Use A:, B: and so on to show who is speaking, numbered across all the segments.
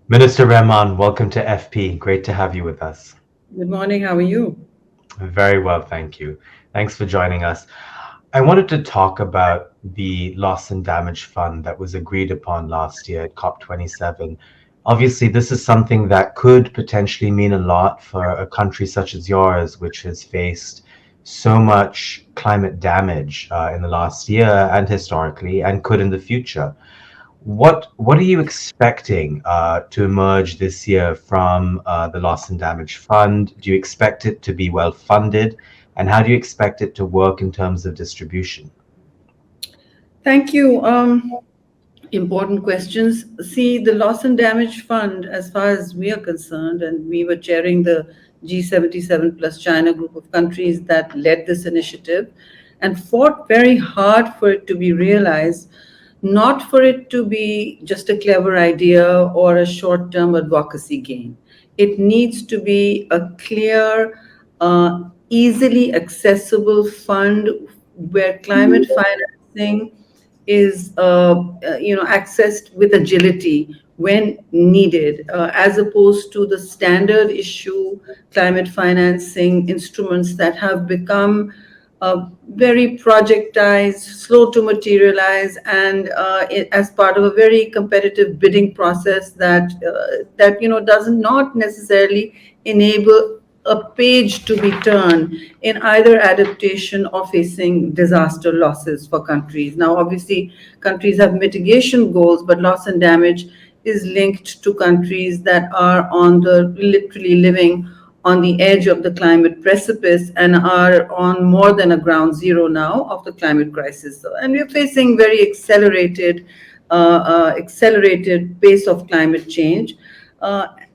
A: Minister Rehman, welcome to FP. Great to have you with us.
B: Good morning. How are you?
A: Very well, thank you. Thanks for joining us. I wanted to talk about the Loss and Damage Fund that was agreed upon last year at COP27. Obviously, this is something that could potentially mean a lot for a country such as yours, which has faced so much climate damage in the last year and historically, and could in the future. What are you expecting to emerge this year from the Loss and Damage Fund? Do you expect it to be well funded, and how do you expect it to work in terms of distribution?
B: Thank you. Important questions. See, the Loss and Damage Fund, as far as we are concerned, and we were chairing the G77 plus China group of countries that led this initiative and fought very hard for it to be realized, not for it to be just a clever idea or a short term advocacy gain. It needs to be a clear, easily accessible fund where climate financing is accessed with agility when needed, as opposed to the standard issue climate financing instruments that have become very projectized, slow to materialize, and as part of a very competitive bidding process that does not necessarily enable a page to be turned in either adaptation or facing disaster losses for countries. Now, obviously, countries have mitigation goals, but loss and damage is linked to countries that are on the literally living on the edge of the climate precipice and are on more than a ground zero now of the climate crisis. And we're facing very accelerated pace of climate change,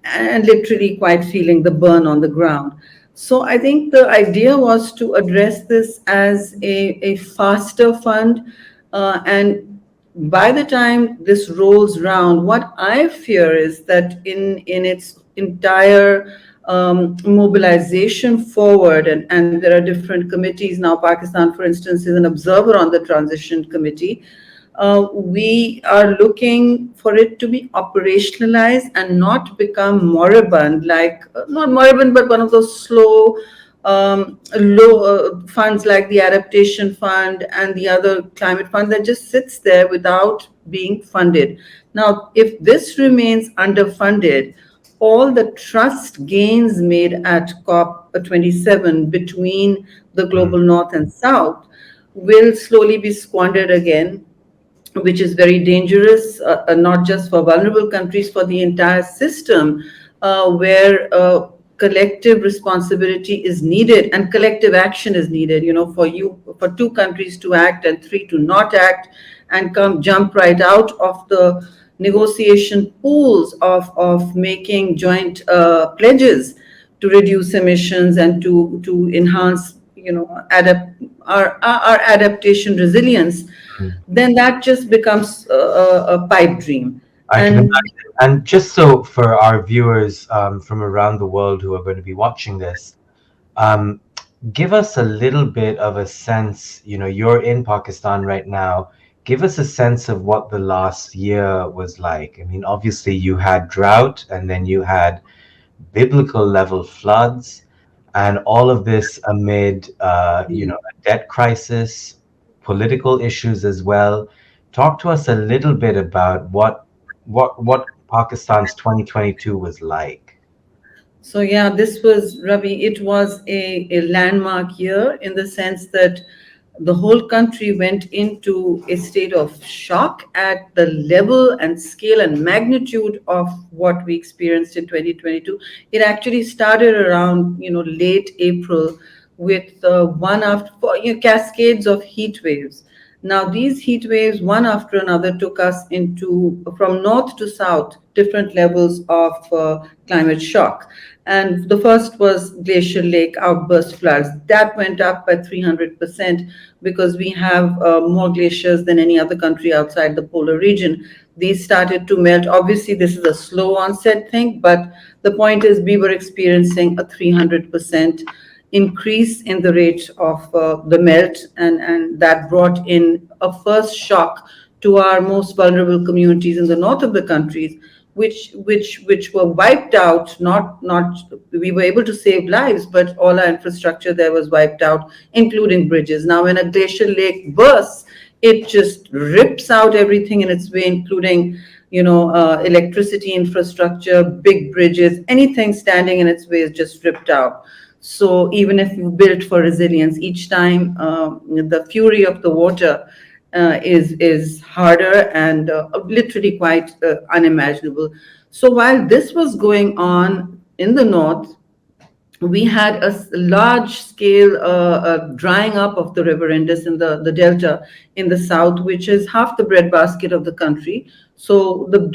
B: and literally quite feeling the burn on the ground. So I think the idea was to address this as a faster fund, and by the time this rolls round, what I fear is that in its entire mobilization forward, and there are different committees now. Pakistan, for instance, is an observer on the transition committee. We are looking for it to be operationalized and not become moribund, like not moribund, but one of those slow, low funds like the Adaptation Fund and the other climate fund that just sits there without being funded. Now, if this remains underfunded, all the trust gains made at COP27 between the global north and south will slowly be squandered again, which is very dangerous, not just for vulnerable countries, for the entire system, where collective responsibility is needed and collective action is needed. For two countries to act and three to not act and jump right out of the negotiation pools of making joint pledges to reduce emissions and to enhance our adaptation resilience, then that just becomes a pipe dream.
A: I can
B: And
A: imagine. And just so for our viewers from around the world who are going to be watching this, um, give us a little bit of a sense. You're in Pakistan right now. Give us a sense of what the last year was like. I mean, obviously, you had drought and then you had biblical level floods, and all of this amid, a debt crisis, political issues as well. Talk to us a little bit about what Pakistan's 2022 was like.
B: so, yeah, this was, Ravi, it was a landmark year in the sense that the whole country went into a state of shock at the level and scale and magnitude of what we experienced in 2022. It actually started around, late April with one after cascades of heat waves. Now, these heat waves, one after another, took us into, from north to south, different levels of climate shock. And the first was Glacier Lake outburst floods. That went up by 300% because we have more glaciers than any other country outside the polar region. These started to melt. Obviously, this is a slow onset thing, but the point is we were experiencing a 300% increase in the rate of the melt, and that brought in a first shock to our most vulnerable communities in the north of the countries, which were wiped out. Not we were able to save lives, but all our infrastructure there was wiped out, including bridges. Now, when a glacial lake bursts, it just rips out everything in its way, including electricity infrastructure, big bridges, anything standing in its way is just ripped out. So even if you build for resilience, each time the fury of the water is harder and literally quite unimaginable. So while this was going on in the north, we had a large scale drying up of the river Indus in the delta in the south, which is half the breadbasket of the country. So the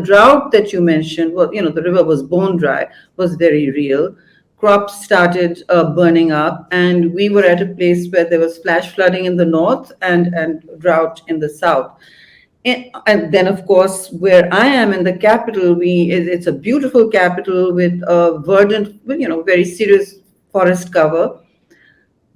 B: drought that you mentioned, well, the river was bone dry, was very real. Crops started burning up, and we were at a place where there was flash flooding in the north and drought in the south. And then, of course, where I am in the capital, it's a beautiful capital with a verdant, very serious forest cover.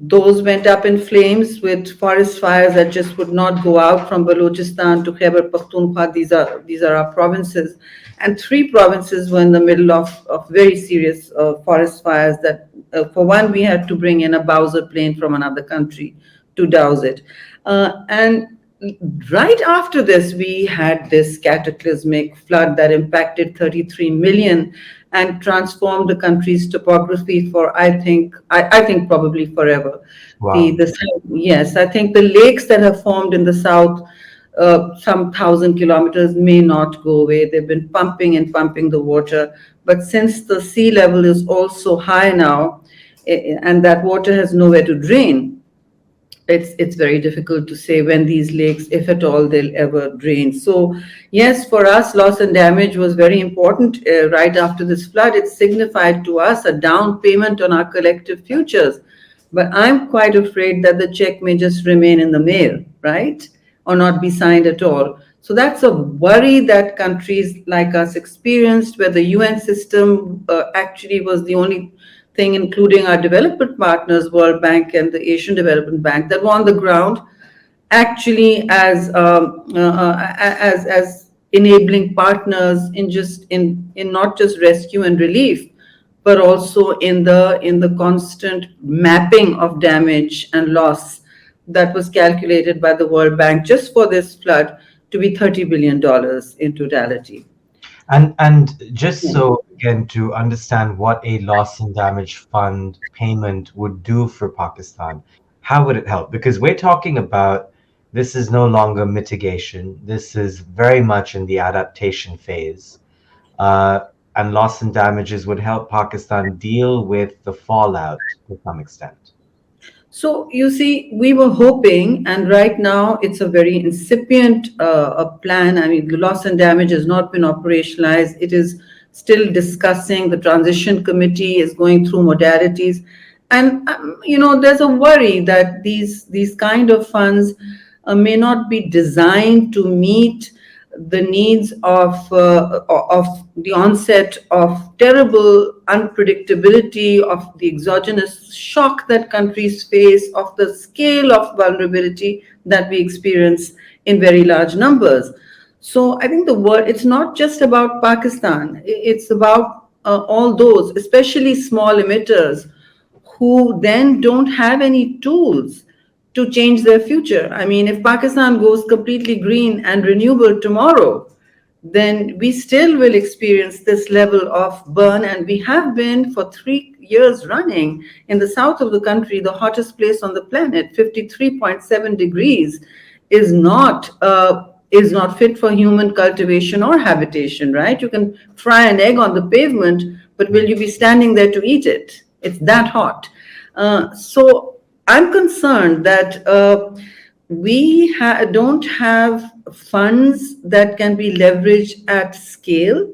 B: Those went up in flames with forest fires that just would not go out from Balochistan to Khyber Pakhtunkhwa. These are our provinces, and three provinces were in the middle of very serious forest fires. That for one, we had to bring in a Bowser plane from another country to douse it, and right after this, we had this cataclysmic flood that impacted 33 million and transformed the country's topography for, I think probably forever.
A: Wow.
B: Yes, I think the lakes that have formed in the south, some 1,000 kilometers, may not go away. They've been pumping and pumping the water, but since the sea level is also high now, and that water has nowhere to drain, it's very difficult to say when these lakes, if at all, they'll ever drain. So yes, for us, loss and damage was very important. Right after this flood, it signified to us a down payment on our collective futures. But I'm quite afraid that the check may just remain in the mail, right? Or not be signed at all. So that's a worry that countries like us experienced, where the UN system actually was the only thing, including our development partners, World Bank and the Asian Development Bank, that were on the ground, actually as enabling partners in not just rescue and relief, but also in the constant mapping of damage and loss that was calculated by the World Bank just for this flood to be $30 billion in totality.
A: And just so again to understand what a loss and damage fund payment would do for Pakistan, how would it help? Because we're talking about this is no longer mitigation. This is very much in the adaptation phase. And loss and damages would help Pakistan deal with the fallout to some extent.
B: So you see, we were hoping, and right now it's a very incipient plan. I mean, the loss and damage has not been operationalized. It is still discussing. The transition committee is going through modalities, and there's a worry that these kind of funds may not be designed to meet the needs of the onset of terrible unpredictability, of the exogenous shock that countries face, of the scale of vulnerability that we experience in very large numbers. So I think it's not just about Pakistan. It's about all those, especially small emitters, who then don't have any tools to change their future. I mean, if Pakistan goes completely green and renewable tomorrow, then we still will experience this level of burn. And we have been for 3 years running in the south of the country, the hottest place on the planet. 53.7 degrees is not fit for human cultivation or habitation, right? You can fry an egg on the pavement, but will you be standing there to eat it? It's that hot. So I'm concerned that we don't have funds that can be leveraged at scale,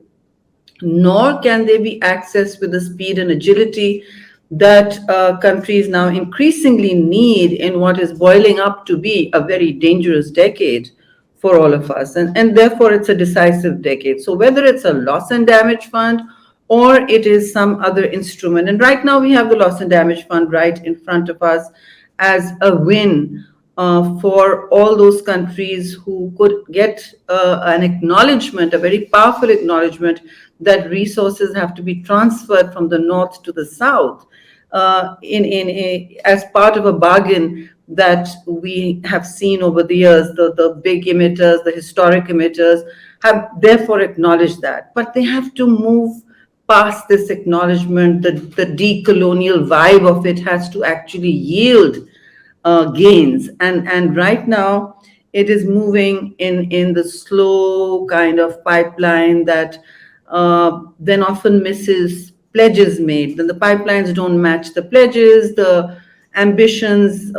B: nor can they be accessed with the speed and agility that countries now increasingly need in what is boiling up to be a very dangerous decade for all of us. And therefore, it's a decisive decade. So whether it's a loss and damage fund or it is some other instrument, and right now we have the loss and damage fund right in front of us as a win for all those countries who could get an acknowledgement, a very powerful acknowledgement, that resources have to be transferred from the north to the south, as part of a bargain that we have seen over the years. The big emitters, the historic emitters, have therefore acknowledged that. But they have to move past this acknowledgement. The decolonial vibe of it has to actually yield gains. And right now, it is moving in the slow kind of pipeline that then often misses pledges made. Then the pipelines don't match the pledges. The ambitions,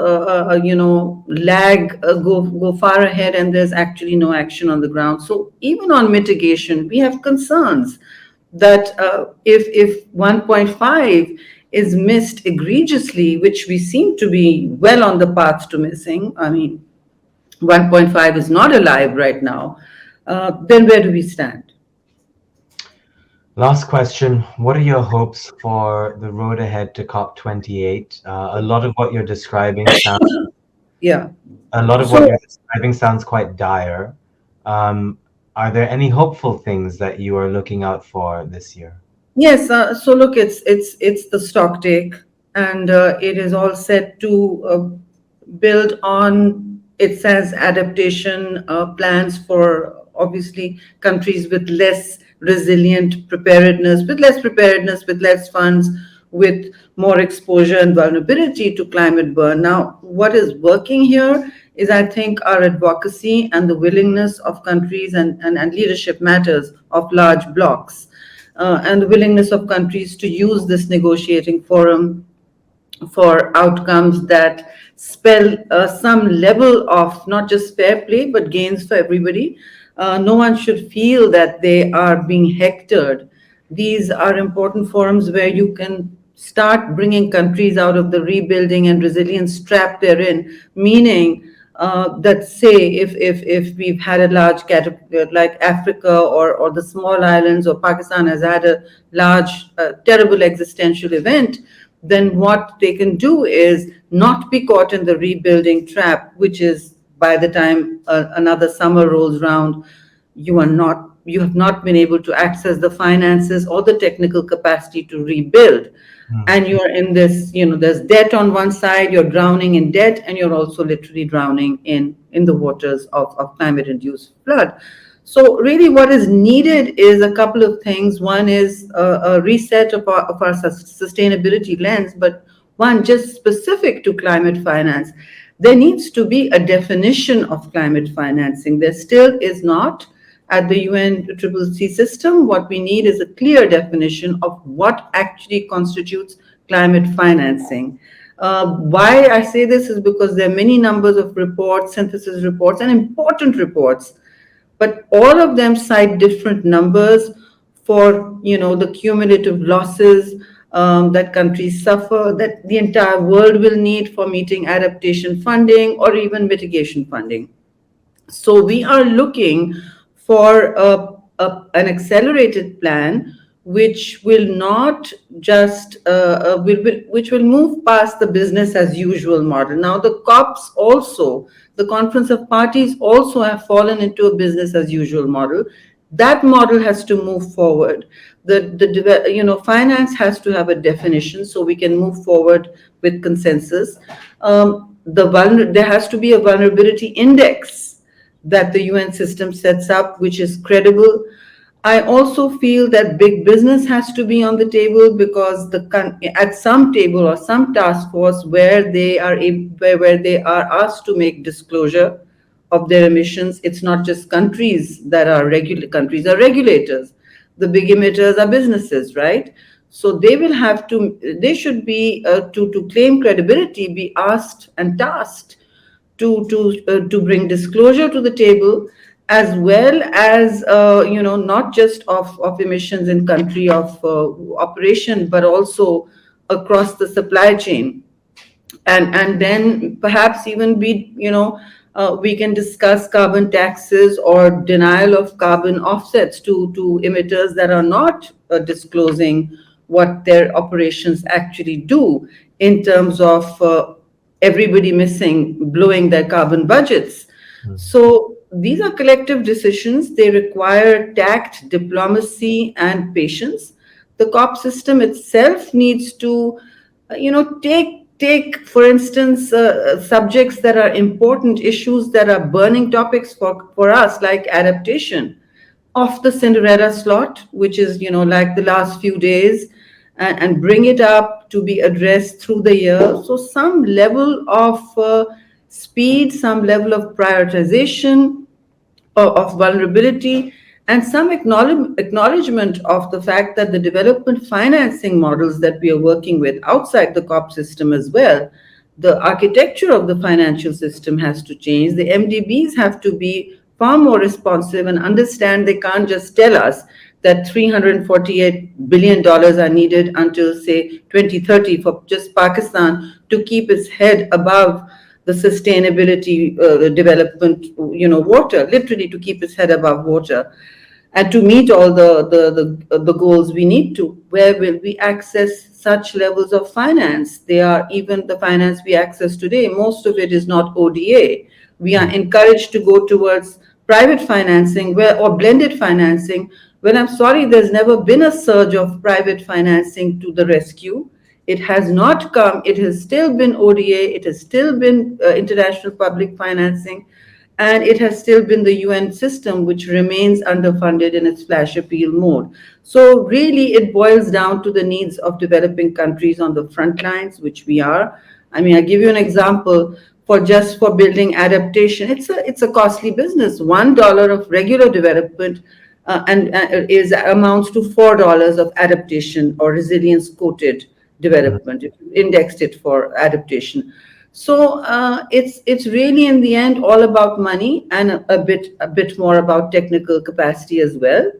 B: lag, go far ahead, and there's actually no action on the ground. So even on mitigation, we have concerns that if 1.5 is missed egregiously, which we seem to be well on the path to missing, I mean, 1.5 is not alive right now, then where do we stand?
A: Last question. What are your hopes for the road ahead to COP28? A lot of what you're describing sounds
B: Yeah.
A: a lot of what
B: So
A: you're describing sounds quite dire. Are there any hopeful things that you are looking out for this year?
B: yes, so look, it's the stock take, and it is all set to build on, it says, adaptation plans for obviously countries with less resilient preparedness, with less funds, with more exposure and vulnerability to climate burn. Now, what is working here is, I think, our advocacy and the willingness of countries, and leadership matters, of large blocs, and the willingness of countries to use this negotiating forum for outcomes that spell some level of not just fair play, but gains for everybody. No one should feel that they are being hectored. These are important forums where you can start bringing countries out of the rebuilding and resilience trap they're in, meaning that, say, if we've had a large category like Africa, or the small islands, or Pakistan has had a large, terrible existential event, then what they can do is not be caught in the rebuilding trap, which is, by the time another summer rolls round, you have not been able to access the finances or the technical capacity to rebuild.
A: Hmm.
B: And you're in this, there's debt on one side, you're drowning in debt, and you're also literally drowning in the waters of climate induced flood. So really what is needed is a couple of things. One is a reset of our sustainability lens, but one just specific to climate finance. There needs to be a definition of climate financing. There still is not at the UNCCC system. What we need is a clear definition of what actually constitutes climate financing. Why I say this is because there are many numbers of reports, synthesis reports, and important reports, but all of them cite different numbers for the cumulative losses that countries suffer, that the entire world will need for meeting adaptation funding or even mitigation funding. So we are looking for an accelerated plan which will not just which will move past the business as usual model. Now the COPs also, the Conference of Parties also have fallen into a business as usual model. That model has to move forward. Finance has to have a definition so we can move forward with consensus. There has to be a vulnerability index that the UN system sets up, which is credible. I also feel that big business has to be on the table, because at some table or some task force where they are asked to make disclosure of their emissions, it's not just countries that are countries are regulators. The big emitters are businesses, right? So they should be, to claim credibility, be asked and tasked to bring disclosure to the table, as well as not just of emissions in country of operation, but also across the supply chain. And then perhaps even we can discuss carbon taxes or denial of carbon offsets to emitters that are not disclosing what their operations actually do in terms of everybody missing, blowing their carbon budgets. So these are collective decisions. They require tact, diplomacy, and patience. The COP system itself needs to, take for instance subjects that are important, issues that are burning topics for us, like adaptation, off the Cinderella slot, which is, like the last few days, and bring it up to be addressed through the year. So some level of speed, some level of prioritization of vulnerability, and some acknowledgement of the fact that the development financing models that we are working with outside the COP system as well, the architecture of the financial system has to change. The MDBs have to be far more responsive and understand they can't just tell us that $348 billion are needed until, say, 2030 for just Pakistan to keep its head above the sustainability, development, water, literally to keep its head above water. And to meet all the goals we need to, where will we access such levels of finance? They are, even the finance we access today, most of it is not ODA. We are encouraged to go towards private financing or blended financing. Well, I'm sorry, there's never been a surge of private financing to the rescue. It has not come. It has still been ODA. It has still been international public financing. And it has still been the UN system, which remains underfunded in its flash appeal mode. So really, it boils down to the needs of developing countries on the front lines, which we are. I mean, I'll give you an example. For building adaptation, it's a costly business. $1 of regular development and is amounts to $4 of adaptation or resilience quoted development, if you indexed it for adaptation. So it's really in the end all about money, and a bit more about technical capacity as well.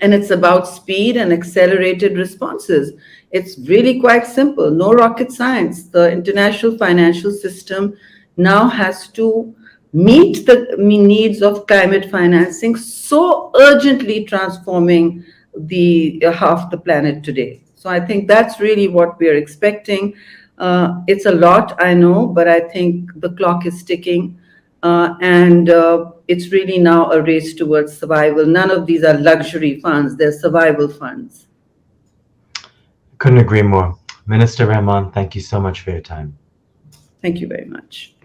B: And it's about speed and accelerated responses. It's really quite simple, no rocket science. The international financial system now has to meet the needs of climate financing, so urgently transforming the half the planet today. So I think that's really what we're expecting. It's a lot, I know, but I think the clock is ticking. And it's really now a race towards survival. None of these are luxury funds, they're survival funds.
A: Couldn't agree more. Minister Rehman, thank you so much for your time.
B: Thank you very much.